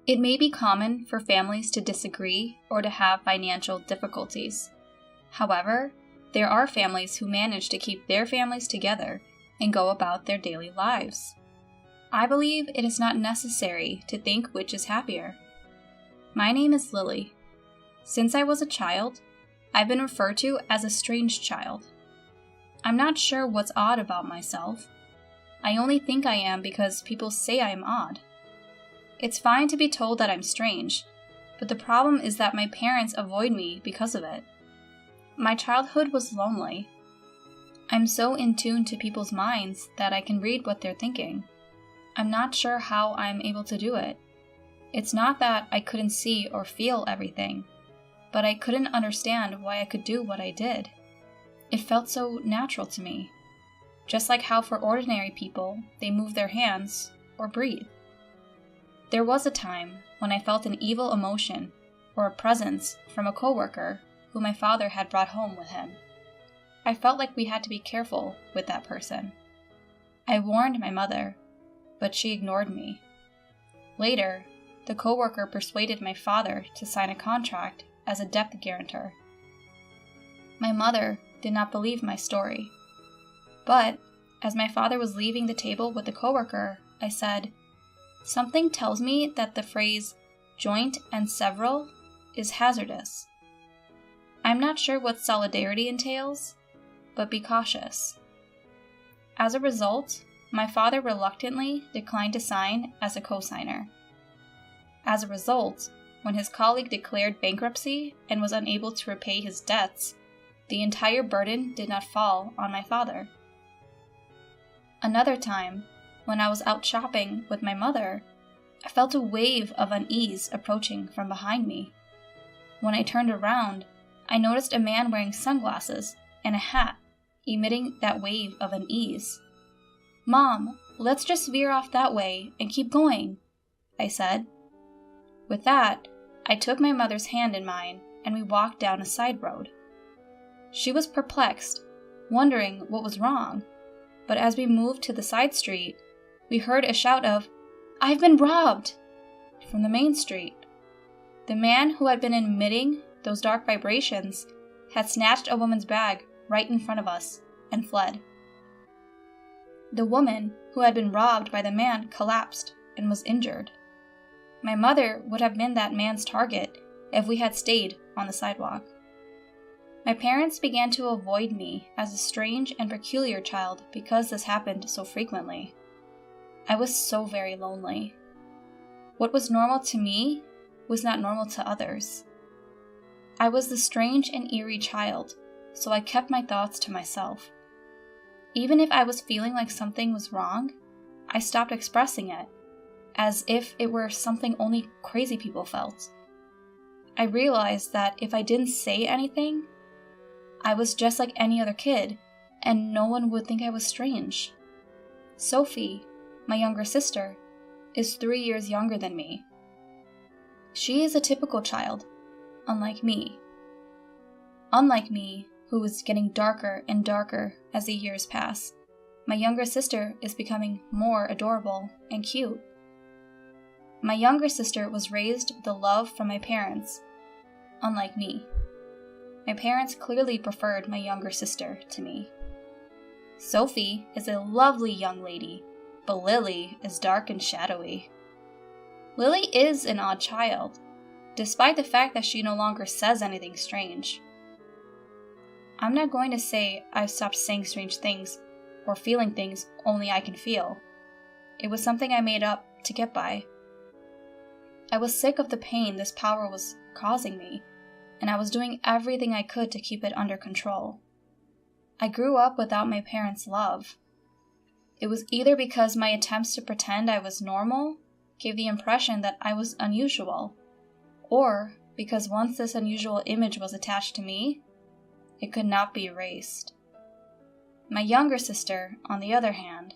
It may be common for families to disagree or to have financial difficulties. However, there are families who manage to keep their families together and go about their daily lives. I believe it is not necessary to think which is happier. My name is Lily. Since I was a child, I've been referred to as a strange child. I'm not sure what's odd about myself. I only think I am because people say I am odd. It's fine to be told that I'm strange, but the problem is that my parents avoid me because of it. My childhood was lonely. I'm so in tune to people's minds that I can read what they're thinking. I'm not sure how I'm able to do it. It's not that I couldn't see or feel everything, but I couldn't understand why I could do what I did. It felt so natural to me. Just like how for ordinary people, they move their hands or breathe. There was a time when I felt an evil emotion or a presence from a coworker who my father had brought home with him. I felt like we had to be careful with that person. I warned my mother, but she ignored me. Later, the coworker persuaded my father to sign a contract as a debt guarantor. My mother did not believe my story. But, as my father was leaving the table with the coworker, I said, "Something tells me that the phrase joint and several is hazardous. I'm not sure what solidarity entails, but be cautious." As a result, my father reluctantly declined to sign as a co-signer. As a result, when his colleague declared bankruptcy and was unable to repay his debts, the entire burden did not fall on my father. Another time, when I was out shopping with my mother, I felt a wave of unease approaching from behind me. When I turned around, I noticed a man wearing sunglasses and a hat, emitting that wave of unease. "Mom, let's just veer off that way and keep going," I said. With that, I took my mother's hand in mine and we walked down a side road. She was perplexed, wondering what was wrong, but as we moved to the side street, we heard a shout of, "I've been robbed!" from the main street. The man who had been emitting those dark vibrations had snatched a woman's bag right in front of us and fled. The woman who had been robbed by the man collapsed and was injured. My mother would have been that man's target if we had stayed on the sidewalk. My parents began to avoid me as a strange and peculiar child because this happened so frequently. I was so very lonely. What was normal to me was not normal to others. I was the strange and eerie child, so I kept my thoughts to myself. Even if I was feeling like something was wrong, I stopped expressing it, as if it were something only crazy people felt. I realized that if I didn't say anything, I was just like any other kid, and no one would think I was strange. Sophie, my younger sister, is 3 years younger than me. She is a typical child, unlike me. Unlike me, who is getting darker and darker as the years pass, my younger sister is becoming more adorable and cute. My younger sister was raised with the love from my parents, unlike me. My parents clearly preferred my younger sister to me. Sophie is a lovely young lady, but Lily is dark and shadowy. Lily is an odd child, despite the fact that she no longer says anything strange. I'm not going to say I've stopped saying strange things or feeling things only I can feel. It was something I made up to get by. I was sick of the pain this power was causing me, and I was doing everything I could to keep it under control. I grew up without my parents' love. It was either because my attempts to pretend I was normal gave the impression that I was unusual, or because once this unusual image was attached to me, it could not be erased. My younger sister, on the other hand,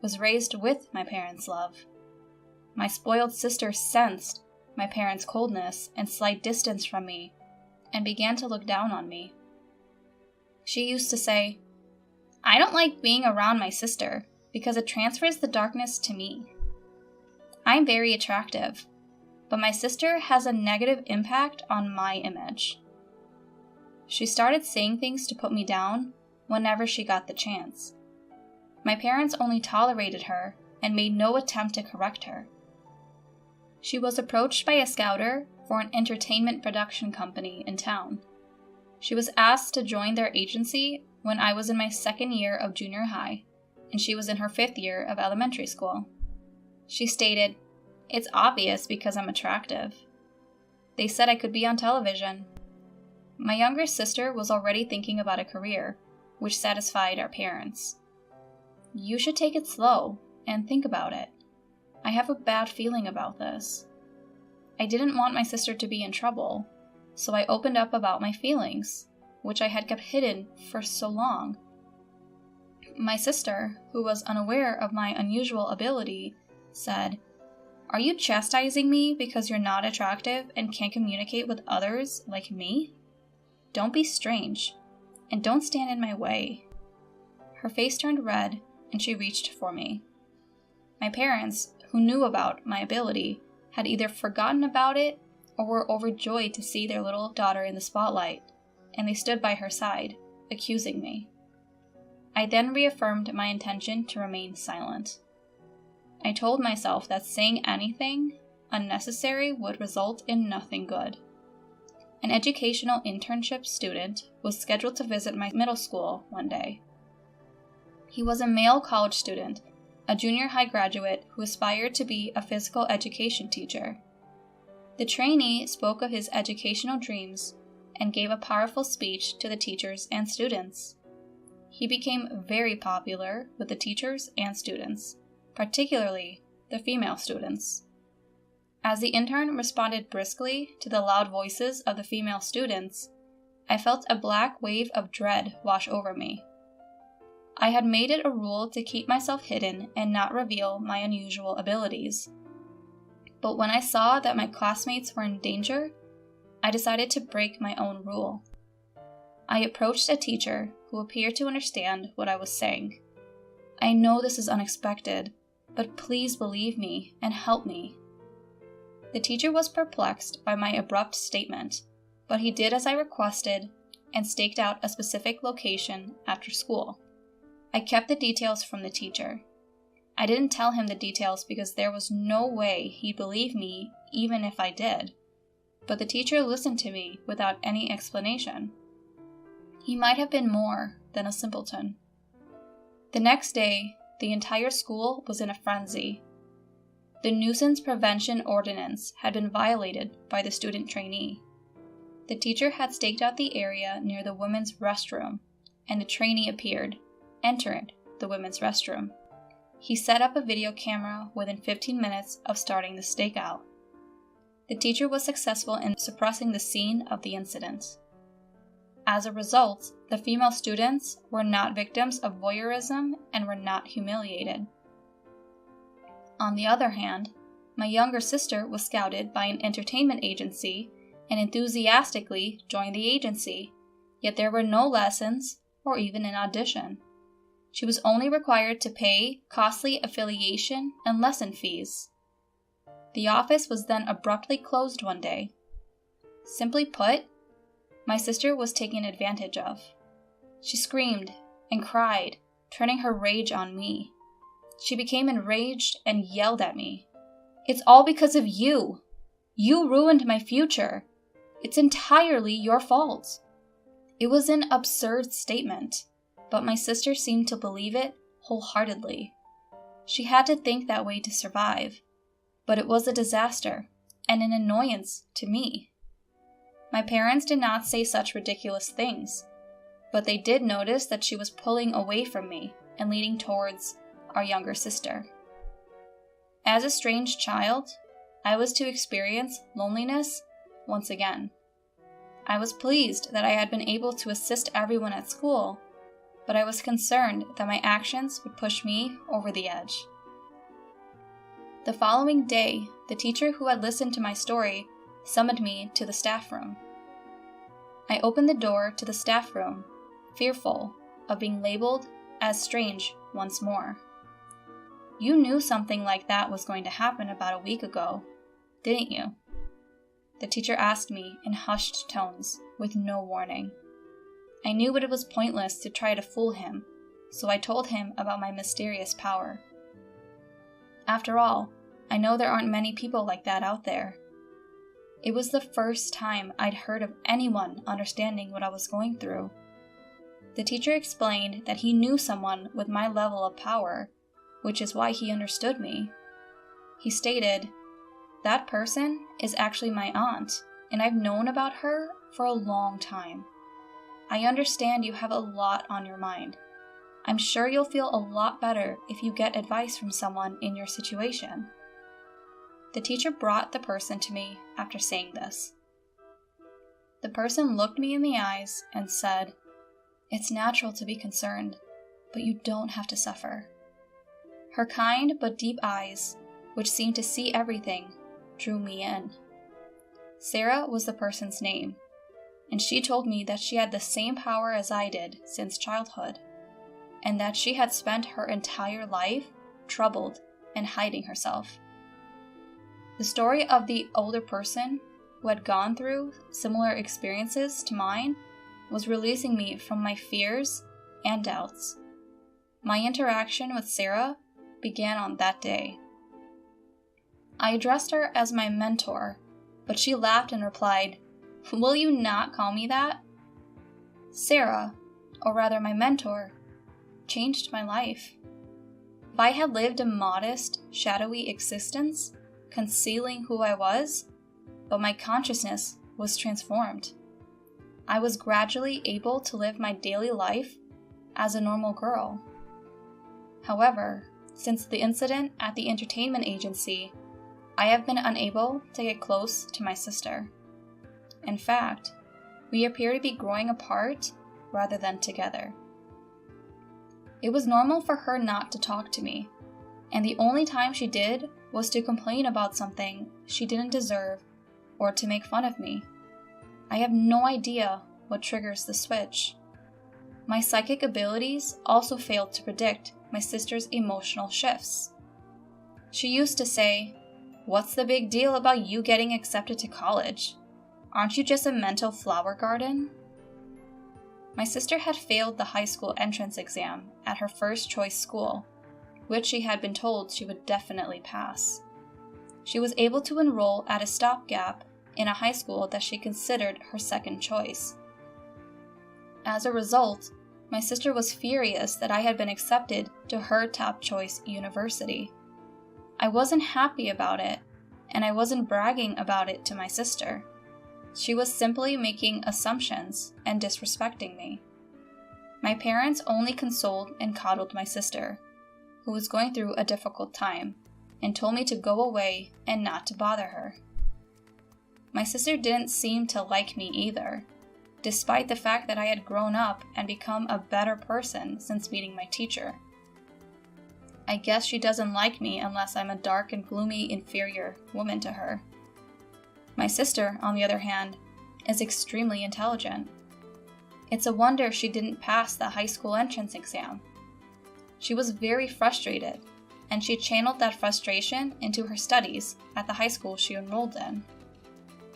was raised with my parents' love. My spoiled sister sensed my parents' coldness and slight distance from me and began to look down on me. She used to say, "I don't like being around my sister because it transfers the darkness to me. I'm very attractive. but my sister has a negative impact on my image. She started saying things to put me down whenever she got the chance. My parents only tolerated her and made no attempt to correct her. She was approached by a scouter for an entertainment production company in town. She was asked to join their agency when I was in my second year of junior high, and she was in her 5th year of elementary school. She stated, "It's obvious because I'm attractive." They said I could be on television. My younger sister was already thinking about a career, which satisfied our parents. "You should take it slow and think about it. I have a bad feeling about this." I didn't want my sister to be in trouble, so I opened up about my feelings, which I had kept hidden for so long. My sister, who was unaware of my unusual ability, said, "Are you chastising me because you're not attractive and can't communicate with others like me? Don't be strange, and don't stand in my way." Her face turned red, and she reached for me. My parents, who knew about my ability, had either forgotten about it or were overjoyed to see their little daughter in the spotlight, and they stood by her side, accusing me. I then reaffirmed my intention to remain silent. I told myself that saying anything unnecessary would result in nothing good. An educational internship student was scheduled to visit my middle school one day. He was a male college student, a junior high graduate who aspired to be a physical education teacher. The trainee spoke of his educational dreams and gave a powerful speech to the teachers and students. He became very popular with the teachers and students, particularly the female students. As the intern responded briskly to the loud voices of the female students, I felt a black wave of dread wash over me. I had made it a rule to keep myself hidden and not reveal my unusual abilities. But when I saw that my classmates were in danger, I decided to break my own rule. I approached a teacher who appeared to understand what I was saying. "I know this is unexpected, but please believe me and help me." The teacher was perplexed by my abrupt statement, but he did as I requested and staked out a specific location after school. I kept the details from the teacher. I didn't tell him the details because there was no way he'd believe me even if I did. But the teacher listened to me without any explanation. He might have been more than a simpleton. The next day, the entire school was in a frenzy. The nuisance prevention ordinance had been violated by the student trainee. The teacher had staked out the area near the women's restroom, and the trainee appeared, entered the women's restroom. He set up a video camera within 15 minutes of starting the stakeout. The teacher was successful in suppressing the scene of the incident. As a result, the female students were not victims of voyeurism and were not humiliated. On the other hand, my younger sister was scouted by an entertainment agency and enthusiastically joined the agency, yet there were no lessons or even an audition. She was only required to pay costly affiliation and lesson fees. The office was then abruptly closed one day. Simply put, my sister was taken advantage of. She screamed and cried, turning her rage on me. She became enraged and yelled at me. "It's all because of you. You ruined my future. It's entirely your fault." It was an absurd statement, but my sister seemed to believe it wholeheartedly. She had to think that way to survive, but it was a disaster and an annoyance to me. My parents did not say such ridiculous things, but they did notice that she was pulling away from me and leaning towards our younger sister. As a strange child, I was to experience loneliness once again. I was pleased that I had been able to assist everyone at school, but I was concerned that my actions would push me over the edge. The following day, the teacher who had listened to my story summoned me to the staff room. I opened the door to the staff room, fearful of being labeled as strange once more. "You knew something like that was going to happen about a week ago. didn't you?" The teacher asked me in hushed tones, with no warning. I knew it was pointless to try to fool him, so I told him about my mysterious power. After all, I know there aren't many people like that out there. It was the first time I'd heard of anyone understanding what I was going through. The teacher explained that he knew someone with my level of power, which is why he understood me. He stated, "That person is actually my aunt, and I've known about her for a long time. I understand you have a lot on your mind. I'm sure you'll feel a lot better if you get advice from someone in your situation." The teacher brought the person to me after saying this. The person looked me in the eyes and said, "It's natural to be concerned, but you don't have to suffer." Her kind but deep eyes, which seemed to see everything, drew me in. Sarah was the person's name, and she told me that she had the same power as I did since childhood, and that she had spent her entire life troubled and hiding herself. The story of the older person who had gone through similar experiences to mine was releasing me from my fears and doubts. My interaction with Sarah began on that day. I addressed her as my mentor, but she laughed and replied, "Will you not call me that?" Sarah, or rather my mentor, changed my life. If I had lived a modest, shadowy existence, concealing who I was, but my consciousness was transformed. I was gradually able to live my daily life as a normal girl. However, since the incident at the entertainment agency, I have been unable to get close to my sister. In fact, we appear to be growing apart rather than together. It was normal for her not to talk to me, and the only time she did was to complain about something she didn't deserve or to make fun of me. I have no idea what triggers the switch. My psychic abilities also failed to predict my sister's emotional shifts. She used to say, "What's the big deal about you getting accepted to college? Aren't you just a mental flower garden?" My sister had failed the high school entrance exam at her first choice school, which she had been told she would definitely pass. She was able to enroll at a stopgap in a high school that she considered her second choice. As a result, my sister was furious that I had been accepted to her top choice university. I wasn't happy about it, and I wasn't bragging about it to my sister. She was simply making assumptions and disrespecting me. My parents only consoled and coddled my sister, who was going through a difficult time, and told me to go away and not to bother her. My sister didn't seem to like me either, despite the fact that I had grown up and become a better person since meeting my teacher. I guess she doesn't like me unless I'm a dark and gloomy inferior woman to her. My sister, on the other hand, is extremely intelligent. It's a wonder she didn't pass the high school entrance exam. She was very frustrated, and she channeled that frustration into her studies at the high school she enrolled in.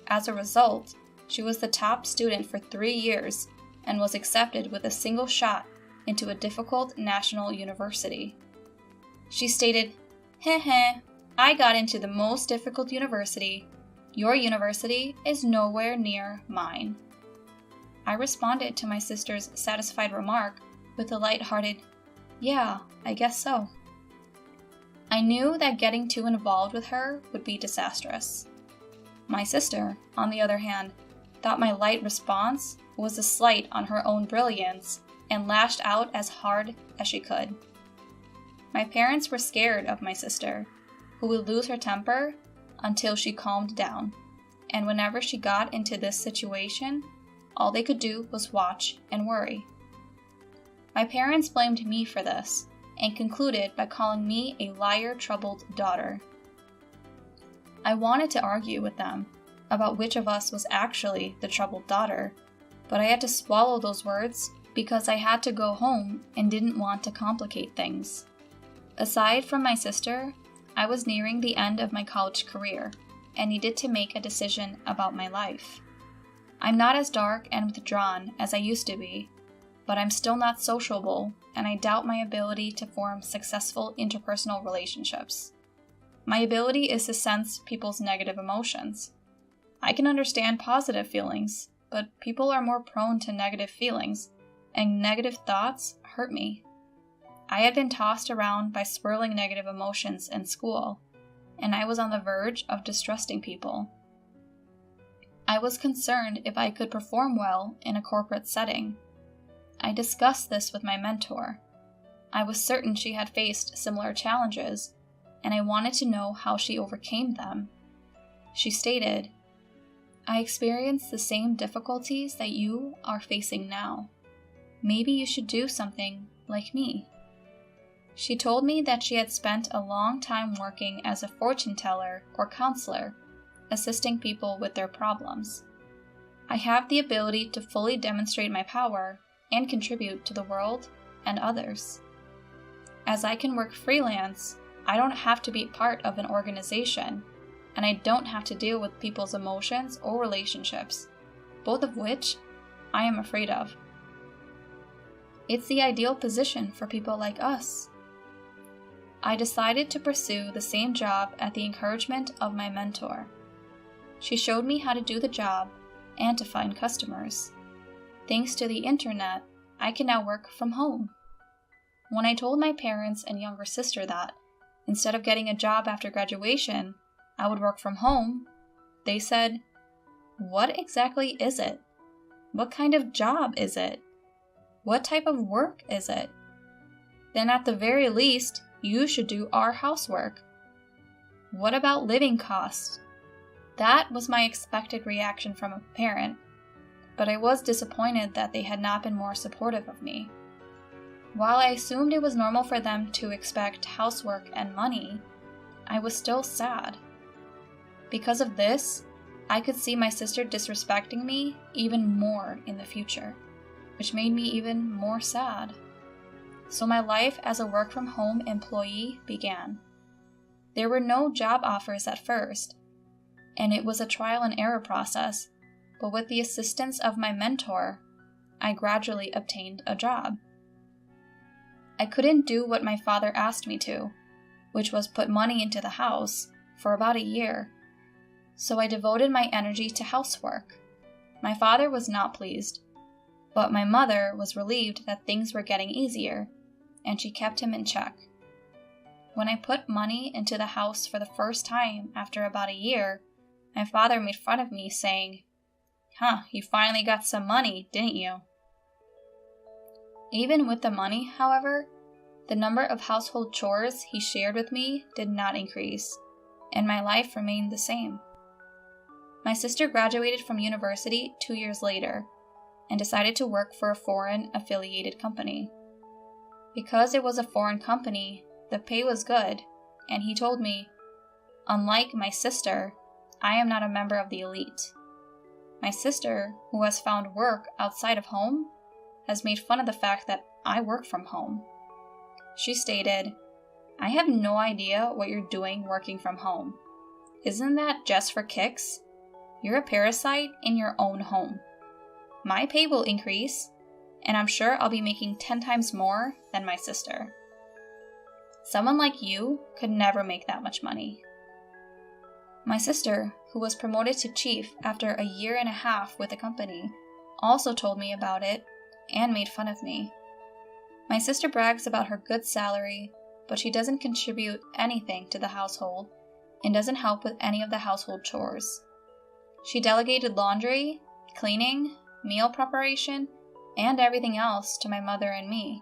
As a result, she was the top student for 3 years and was accepted with a single shot into a difficult national university. She stated, "Heh heh, I got into the most difficult university. Your university is nowhere near mine." I responded to my sister's satisfied remark with a lighthearted, "Yeah, I guess so." I knew that getting too involved with her would be disastrous. My sister, on the other hand, thought my light response was a slight on her own brilliance and lashed out as hard as she could. My parents were scared of my sister, who would lose her temper until she calmed down, and whenever she got into this situation, all they could do was watch and worry. My parents blamed me for this, and concluded by calling me a liar-troubled daughter. I wanted to argue with them about which of us was actually the troubled daughter, but I had to swallow those words because I had to go home and didn't want to complicate things. Aside from my sister, I was nearing the end of my college career, and needed to make a decision about my life. I'm not as dark and withdrawn as I used to be, but I'm still not sociable, and I doubt my ability to form successful interpersonal relationships. My ability is to sense people's negative emotions. I can understand positive feelings, but people are more prone to negative feelings, and negative thoughts hurt me. I had been tossed around by swirling negative emotions in school, and I was on the verge of distrusting people. I was concerned if I could perform well in a corporate setting. I discussed this with my mentor. I was certain she had faced similar challenges, and I wanted to know how she overcame them. She stated, "I experienced the same difficulties that you are facing now. Maybe you should do something like me." She told me that she had spent a long time working as a fortune teller or counselor, assisting people with their problems. I have the ability to fully demonstrate my power and contribute to the world and others. As I can work freelance, I don't have to be part of an organization, and I don't have to deal with people's emotions or relationships, both of which I am afraid of. It's the ideal position for people like us. I decided to pursue the same job at the encouragement of my mentor. She showed me how to do the job and to find customers. Thanks to the internet, I can now work from home. When I told my parents and younger sister that, instead of getting a job after graduation, I would work from home, they said, "What exactly is it? What kind of job is it? What type of work is it? Then at the very least, you should do our housework. What about living costs?" That was my expected reaction from a parent, but I was disappointed that they had not been more supportive of me. While I assumed it was normal for them to expect housework and money, I was still sad. Because of this, I could see my sister disrespecting me even more in the future, which made me even more sad. So my life as a work-from-home employee began. There were no job offers at first, and it was a trial and error process, but with the assistance of my mentor, I gradually obtained a job. I couldn't do what my father asked me to, which was put money into the house, for about a year, so I devoted my energy to housework. My father was not pleased, but my mother was relieved that things were getting easier, and she kept him in check. When I put money into the house for the first time after about a year, my father made fun of me, saying, You finally got some money, didn't you?" Even with the money, however, the number of household chores he shared with me did not increase, and my life remained the same. My sister graduated from university 2 years later, and decided to work for a foreign-affiliated company. Because it was a foreign company, the pay was good, and he told me, "Unlike my sister, I am not a member of the elite." My sister, who has found work outside of home, has made fun of the fact that I work from home. She stated, "I have no idea what you're doing working from home. Isn't that just for kicks? You're a parasite in your own home. My pay will increase, and I'm sure I'll be making 10 times more than my sister. Someone like you could never make that much money." My sister, who was promoted to chief after a year and a half with the company, also told me about it and made fun of me. My sister brags about her good salary, but she doesn't contribute anything to the household and doesn't help with any of the household chores. She delegated laundry, cleaning, meal preparation, and everything else to my mother and me.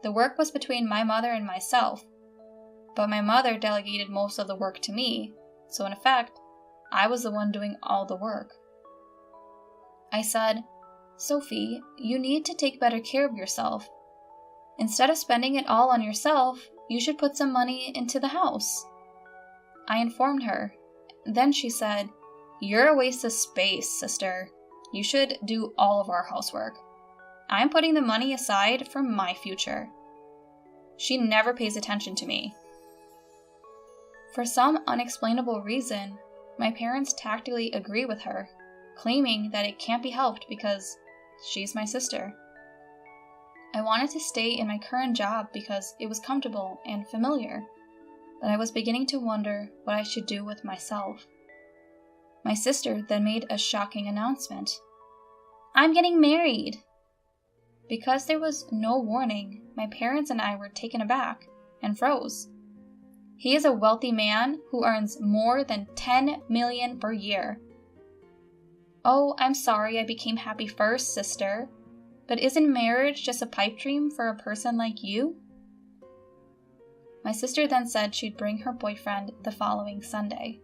The work was between my mother and myself, but my mother delegated most of the work to me, so in effect, I was the one doing all the work. I said, "Sophie, you need to take better care of yourself. Instead of spending it all on yourself, you should put some money into the house." I informed her. Then she said, "You're a waste of space, sister. You should do all of our housework. I'm putting the money aside for my future." She never pays attention to me. For some unexplainable reason, my parents tactfully agree with her, claiming that it can't be helped because she's my sister. I wanted to stay in my current job because it was comfortable and familiar, but I was beginning to wonder what I should do with myself. My sister then made a shocking announcement. "I'm getting married!" Because there was no warning, my parents and I were taken aback and froze. He is a wealthy man who earns more than $10 million per year. "Oh, I'm sorry I became happy first, sister. But isn't marriage just a pipe dream for a person like you?" My sister then said she'd bring her boyfriend the following Sunday.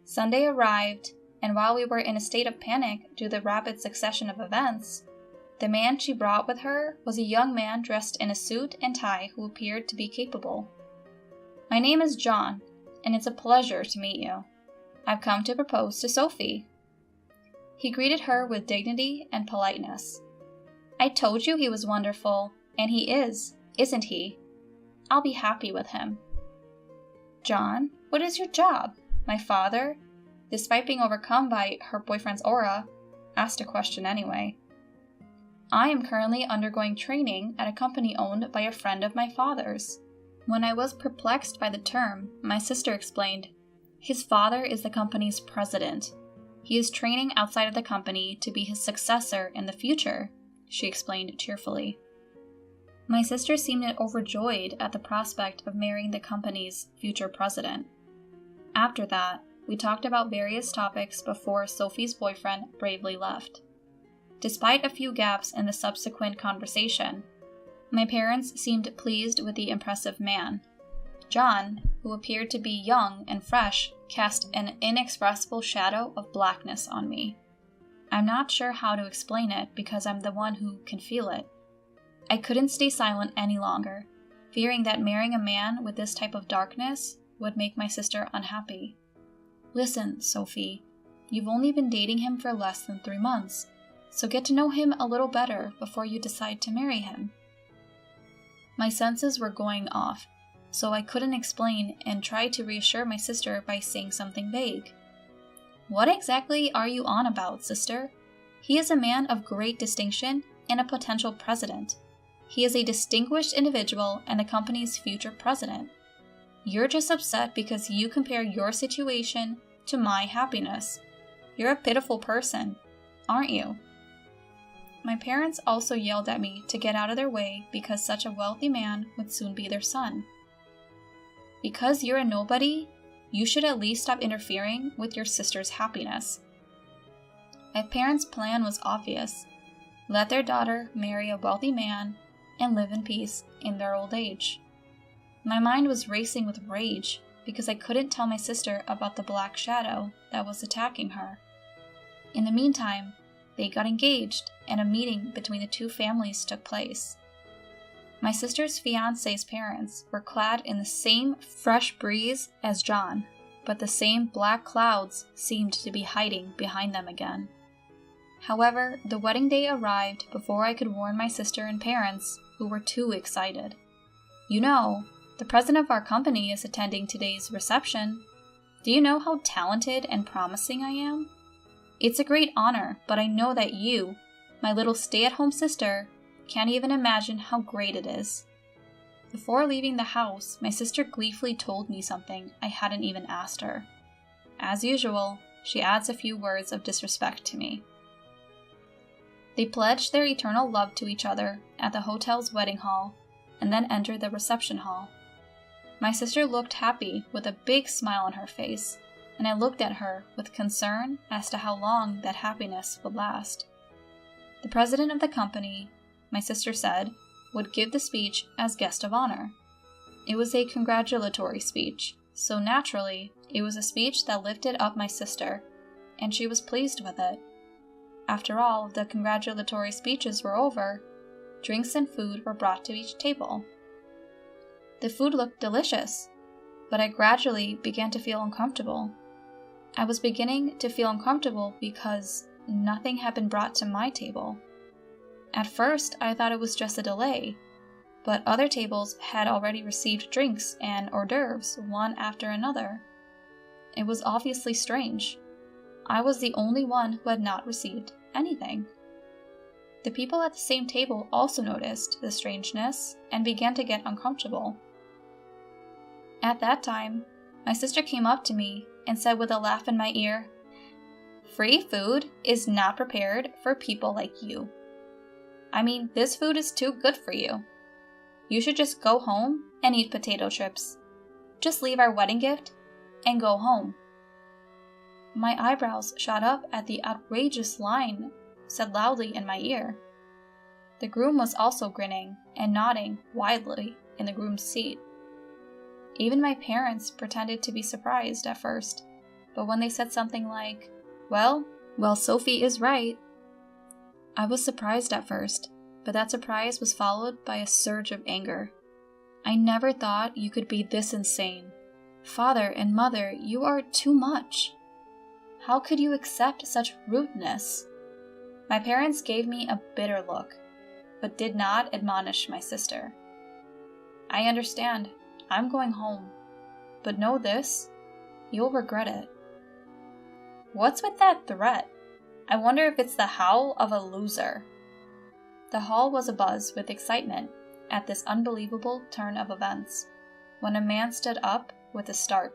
Sunday arrived, and while we were in a state of panic due to the rapid succession of events, the man she brought with her was a young man dressed in a suit and tie who appeared to be capable. "My name is John, and it's a pleasure to meet you. I've come to propose to Sophie." He greeted her with dignity and politeness. "I told you he was wonderful, and he is, isn't he? I'll be happy with him." "John, what is your job?" My father, despite being overcome by her boyfriend's aura, asked a question anyway. "I am currently undergoing training at a company owned by a friend of my father's." When I was perplexed by the term, my sister explained, "His father is the company's president. He is training outside of the company to be his successor in the future," she explained cheerfully. My sister seemed overjoyed at the prospect of marrying the company's future president. After that, we talked about various topics before Sophie's boyfriend bravely left. Despite a few gaps in the subsequent conversation, my parents seemed pleased with the impressive man. John, who appeared to be young and fresh, cast an inexpressible shadow of blackness on me. I'm not sure how to explain it because I'm the one who can feel it. I couldn't stay silent any longer, fearing that marrying a man with this type of darkness would make my sister unhappy. "Listen, Sophie, you've only been dating him for less than 3 months, so get to know him a little better before you decide to marry him." My senses were going off, so I couldn't explain and tried to reassure my sister by saying something vague. "What exactly are you on about, sister? He is a man of great distinction and a potential president. He is a distinguished individual and the company's future president. You're just upset because you compare your situation to my happiness. You're a pitiful person, aren't you?" My parents also yelled at me to get out of their way because such a wealthy man would soon be their son. "Because you're a nobody, you should at least stop interfering with your sister's happiness." My parents' plan was obvious. Let their daughter marry a wealthy man and live in peace in their old age. My mind was racing with rage because I couldn't tell my sister about the black shadow that was attacking her. In the meantime, they got engaged and a meeting between the two families took place. My sister's fiancé's parents were clad in the same fresh breeze as John, but the same black clouds seemed to be hiding behind them again. However, the wedding day arrived before I could warn my sister and parents, who were too excited. "You know, the president of our company is attending today's reception. Do you know how talented and promising I am? It's a great honor, but I know that you, my little stay-at-home sister, can't even imagine how great it is." Before leaving the house, my sister gleefully told me something I hadn't even asked her. As usual, she adds a few words of disrespect to me. They pledged their eternal love to each other at the hotel's wedding hall, and then entered the reception hall. My sister looked happy with a big smile on her face, and I looked at her with concern as to how long that happiness would last. The president of the company, my sister said, would give the speech as guest of honor. It was a congratulatory speech, so naturally, it was a speech that lifted up my sister, and she was pleased with it. After all the congratulatory speeches were over, drinks and food were brought to each table. The food looked delicious, but I gradually began to feel uncomfortable. I was beginning to feel uncomfortable because nothing had been brought to my table. At first, I thought it was just a delay, but other tables had already received drinks and hors d'oeuvres one after another. It was obviously strange. I was the only one who had not received anything. The people at the same table also noticed the strangeness and began to get uncomfortable. At that time, my sister came up to me and said with a laugh in my ear, "Free food is not prepared for people like you. I mean, this food is too good for you. You should just go home and eat potato chips. Just leave our wedding gift and go home." My eyebrows shot up at the outrageous line said loudly in my ear. The groom was also grinning and nodding widely in the groom's seat. Even my parents pretended to be surprised at first, but when they said something like, Well, Sophie is right," I was surprised at first, but that surprise was followed by a surge of anger. I never thought you could be this insane. Father and mother, you are too much. How could you accept such rudeness? My parents gave me a bitter look, but did not admonish my sister. I understand. I'm going home. But know this, you'll regret it. What's with that threat? I wonder if it's the howl of a loser. The hall was abuzz with excitement at this unbelievable turn of events, when a man stood up with a start.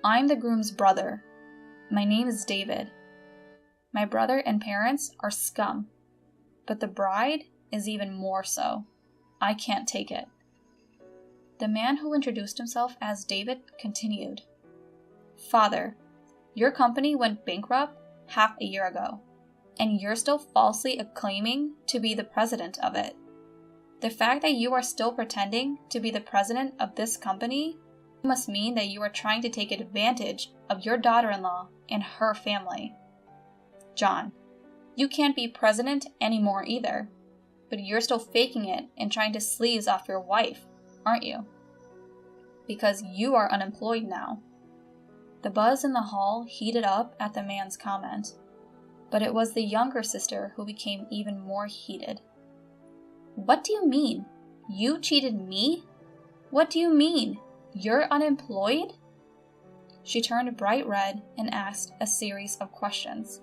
"I'm the groom's brother. My name is David. My brother and parents are scum, but the bride is even more so. I can't take it." The man who introduced himself as David continued, "Father, your company went bankrupt half a year ago, and you're still falsely claiming to be the president of it. The fact that you are still pretending to be the president of this company must mean that you are trying to take advantage of your daughter-in-law and her family. John, you can't be president anymore either, but you're still faking it and trying to sleaze off your wife, aren't you? Because you are unemployed now." The buzz in the hall heated up at the man's comment, but it was the younger sister who became even more heated. "What do you mean? You cheated me? What do you mean? You're unemployed?" She turned bright red and asked a series of questions.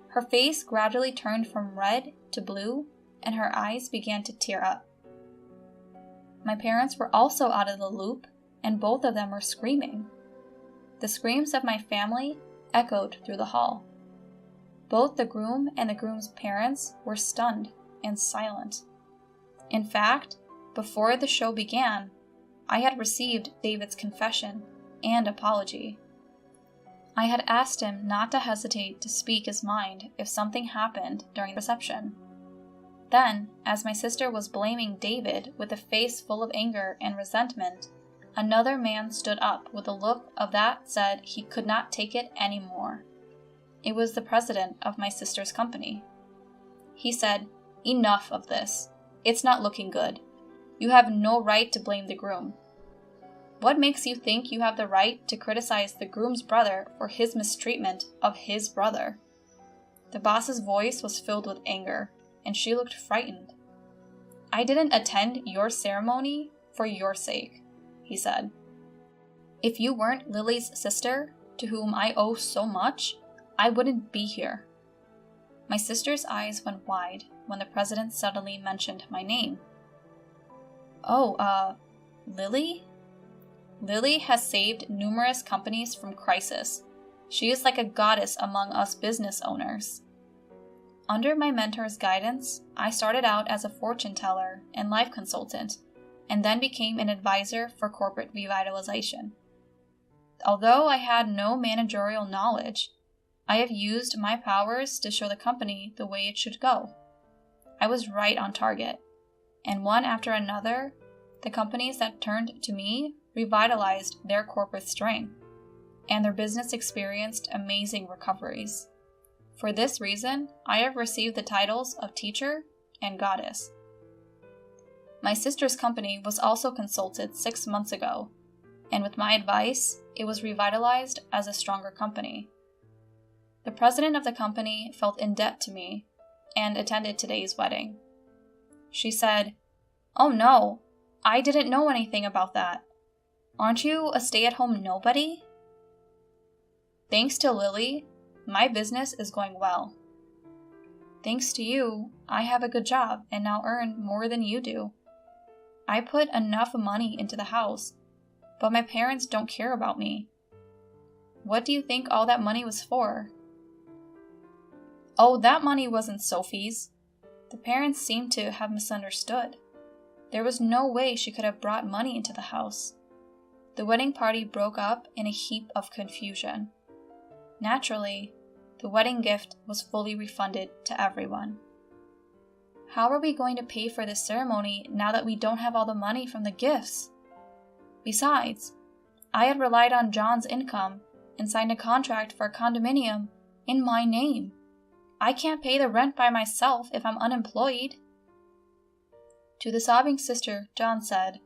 Her face gradually turned from red to blue, and her eyes began to tear up. My parents were also out of the loop, and both of them were screaming. The screams of my family echoed through the hall. Both the groom and the groom's parents were stunned and silent. In fact, before the show began, I had received David's confession and apology. I had asked him not to hesitate to speak his mind if something happened during the reception. Then, as my sister was blaming David with a face full of anger and resentment, another man stood up with a look of that said he could not take it any more. It was the president of my sister's company. He said, "Enough of this. It's not looking good. You have no right to blame the groom. What makes you think you have the right to criticize the groom's brother for his mistreatment of his brother?" The boss's voice was filled with anger, and she looked frightened. "I didn't attend your ceremony for your sake," he said. "If you weren't Lily's sister, to whom I owe so much, I wouldn't be here." My sister's eyes went wide when the president suddenly mentioned my name. "Oh, Lily? Lily has saved numerous companies from crisis. She is like a goddess among us business owners." Under my mentor's guidance, I started out as a fortune teller and life consultant, and then became an advisor for corporate revitalization. Although I had no managerial knowledge, I have used my powers to show the company the way it should go. I was right on target, and one after another, the companies that turned to me revitalized their corporate strength, and their business experienced amazing recoveries. For this reason, I have received the titles of teacher and goddess. My sister's company was also consulted 6 months ago, and with my advice, it was revitalized as a stronger company. The president of the company felt in debt to me and attended today's wedding. She said, "Oh no, I didn't know anything about that. Aren't you a stay-at-home nobody? Thanks to Lily, my business is going well. Thanks to you, I have a good job and now earn more than you do. I put enough money into the house, but my parents don't care about me. What do you think all that money was for? Oh, that money wasn't Sophie's. The parents seemed to have misunderstood. There was no way she could have brought money into the house. The wedding party broke up in a heap of confusion. Naturally, the wedding gift was fully refunded to everyone. How are we going to pay for this ceremony now that we don't have all the money from the gifts? Besides, I had relied on John's income and signed a contract for a condominium in my name. I can't pay the rent by myself if I'm unemployed. To the sobbing sister, John said,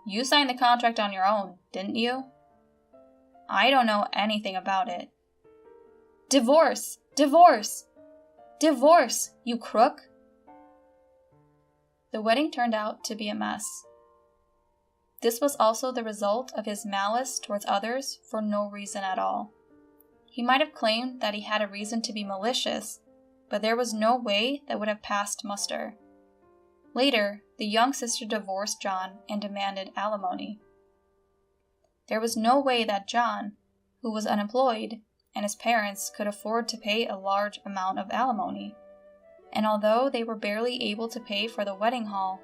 "You signed the contract on your own, didn't you?" "I don't know anything about it." "Divorce! Divorce! Divorce, you crook!" The wedding turned out to be a mess. This was also the result of his malice towards others for no reason at all. He might have claimed that he had a reason to be malicious, but there was no way that would have passed muster. Later, the young sister divorced John and demanded alimony. There was no way that John, who was unemployed, and his parents could afford to pay a large amount of alimony. And although they were barely able to pay for the wedding hall,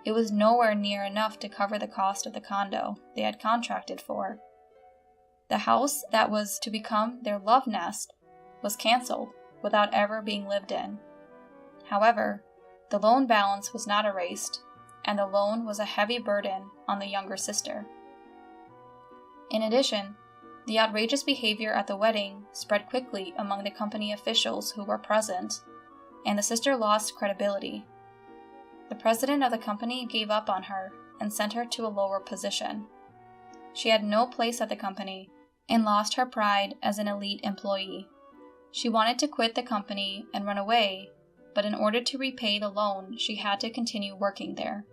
it was nowhere near enough to cover the cost of the condo they had contracted for. The house that was to become their love nest was canceled without ever being lived in. However, the loan balance was not erased, and the loan was a heavy burden on the younger sister. In addition, the outrageous behavior at the wedding spread quickly among the company officials who were present, and the sister lost credibility. The president of the company gave up on her and sent her to a lower position. She had no place at the company and lost her pride as an elite employee. She wanted to quit the company and run away, but in order to repay the loan, she had to continue working there.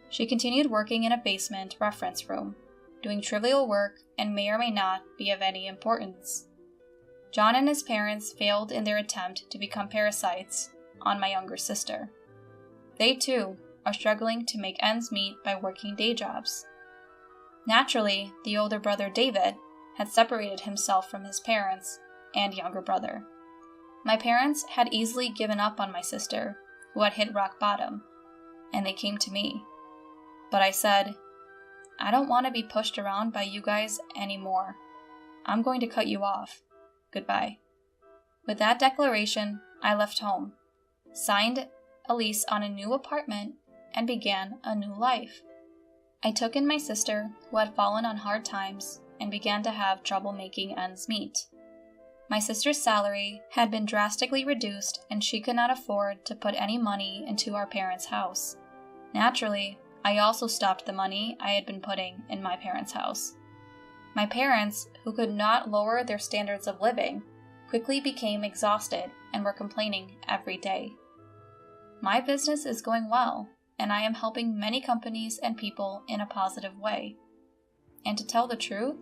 She continued working in a basement reference room, doing trivial work and may or may not be of any importance. John and his parents failed in their attempt to become parasites on my younger sister. They too are struggling to make ends meet by working day jobs. Naturally, the older brother David had separated himself from his parents and younger brother. My parents had easily given up on my sister, who had hit rock bottom, and they came to me. But I said, "I don't want to be pushed around by you guys anymore. I'm going to cut you off. Goodbye." With that declaration, I left home, signed a lease on a new apartment, and began a new life. I took in my sister, who had fallen on hard times and began to have trouble making ends meet. My sister's salary had been drastically reduced, and she could not afford to put any money into our parents' house. Naturally, I also stopped the money I had been putting in my parents' house. My parents, who could not lower their standards of living, quickly became exhausted and were complaining every day. My business is going well, and I am helping many companies and people in a positive way. And to tell the truth,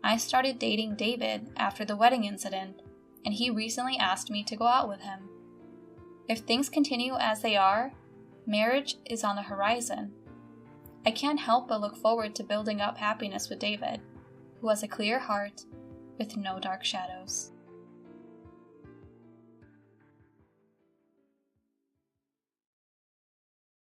I started dating David after the wedding incident, and he recently asked me to go out with him. If things continue as they are, marriage is on the horizon. I can't help but look forward to building up happiness with David, who has a clear heart with no dark shadows.